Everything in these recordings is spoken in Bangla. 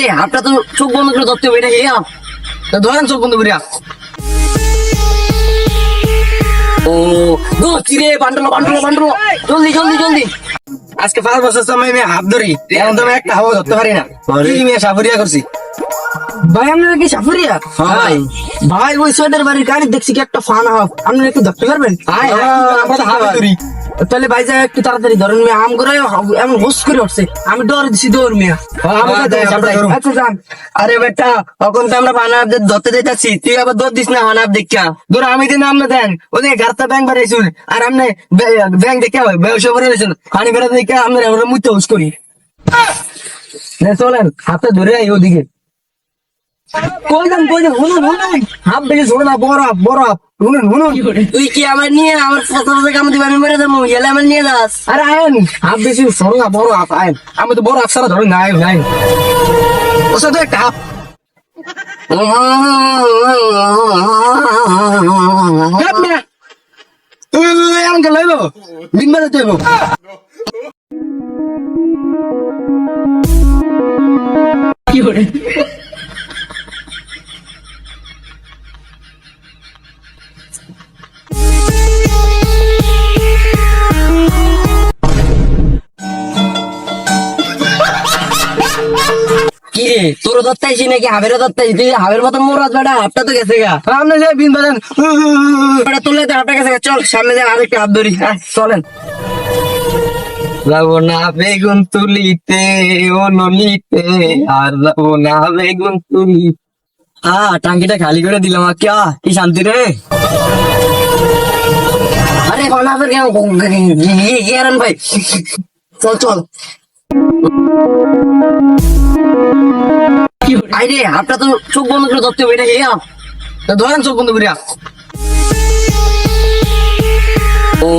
আরে আপনার তো চোখ বন্ধ করে ধরতে হবে, এটা হে আপ। তো ধরেন চোখ বন্ধ করিয়া। ও ধরছি রে, বান্ডলো বান্ডলো বান্ডলো, জলদি জলদি জলদি। আজকে 5 বছর সময় আমি হাত ধরি, এখন তো আমি একটা হাওয়া ধরতে পারি না। কি মেয়ে সাফরিয়া করছি ভাই আপনারা কি সাফরিয়া? ভাই। ভাই ওই সোয়েটার বাড়ির গাড়ি দেখছি কি একটা ফান হাফ, আপনারা একটু ধরতে পারবেন? আমরা তো হাত ধরি। তাহলে ভাই যা একটু তাড়াতাড়ি ধরেন, মেয়ে আম করে এমন হুস করে উঠছে, আমি ডর দিছি দৌড় মেয়া। আচ্ছা যান। আরে বেটা, তখন তো আমরা বানাব ধরতে যাচ্ছি, তুই আবার দৌড় দিস না বানাব দেখা। ধর আমি দিন আমরা দেন ওদের গাড়িটা ব্যাংক বাড়াইছুন, আর আপনি ব্যাংক দেখে ব্যবসা করে রয়েছেন, পানি বেড়া দেখে আমরা মুইতে হুস করি। চলেন হাতে ধরে আই ওদিকে। কই যান শুনুন শুনুন, হাফ বেশি শোনো না, বড় হাফ শুনুন শুনুন। তুই কি আমার নিয়ে আমার কাম দিবে, আমি মেরে দেবো, এলে আমার নিয়ে যাস। আরে আয়েন, হাফ বেশি শোনো না, বড় হাফ আয়েন। আমি তো বড় হাফ সারা ধরেন না, আয়েন আয়েন। ওসব তো একটা হাফ। এমন কেন লইব, দিন বাজে তো কি করে? কি রে, তোর দত্তাইছি নাকি হাবের দত্তাইছি? তুই হাবের মতো মোরাজ বেটা, হাফটা তো গেছে গা। সামনে যে বিন বাজান তুলে তো হাফটা গেছে গা। চল সামনে যে আরেকটা হাত ধরি, চলেন। যাবো না বেগুন তুলিতে ও নলিতে, আর যাবো না বেগুন তুলি। টাঙ্কিটা খালি করে দিলাম, কি শান্তি রে। আরে বানাবের কেন ভাই, চল চল। আরে আপনার তো চোখ বন্ধ করে ধরতে হবে, এটা হে আপ। তো ধরেন চোখ বন্ধ করিয়া। ও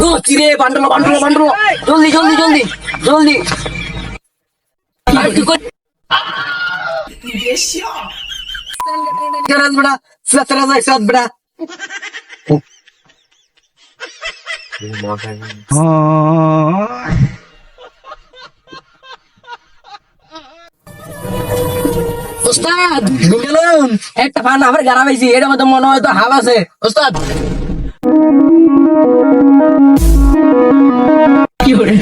ধরছি রে, বান্ডলো বান্ডলো বান্ডলো, জলদি জলদি জলদি জলদি। আরে তুই কই বেটা, সাতরা যাই সাত বেটা। ওস্তাদ গেলাম, একটা ফান আমার গাড়া পাইছি, এটার মধ্যে মনে হয় তো হাব আছে। ওস্তাদ কি করে?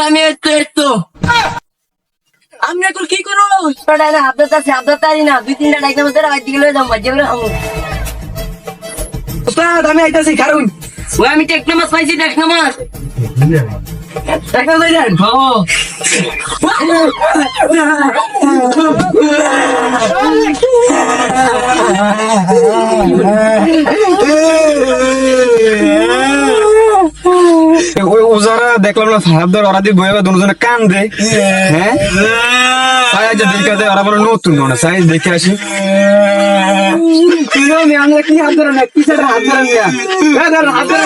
আমি আমি এখন কি করবো? হাত ধরতে হাত ধরতে পারি না, 2-3টা ডাইকে মধ্যে দিকে লয়ে যাবো, বাজে করে খাবো। ওস্তাদ আমি আইতাছি, কারণ ওই আমি টেকনা মাছ পাইছি, টেকনা মাছ। টেকনা যাই যান ওজারা দেখলাম না, হাত ধরে ওরা দিয়ে বয়ে দুজনে কান দে। হ্যাঁ দেখে দেয়, ওরা বলে নতুন না সাইজ দেখে আসি। আমরা কি হাত ধরে না, কি হাত ধরে হাত ধরে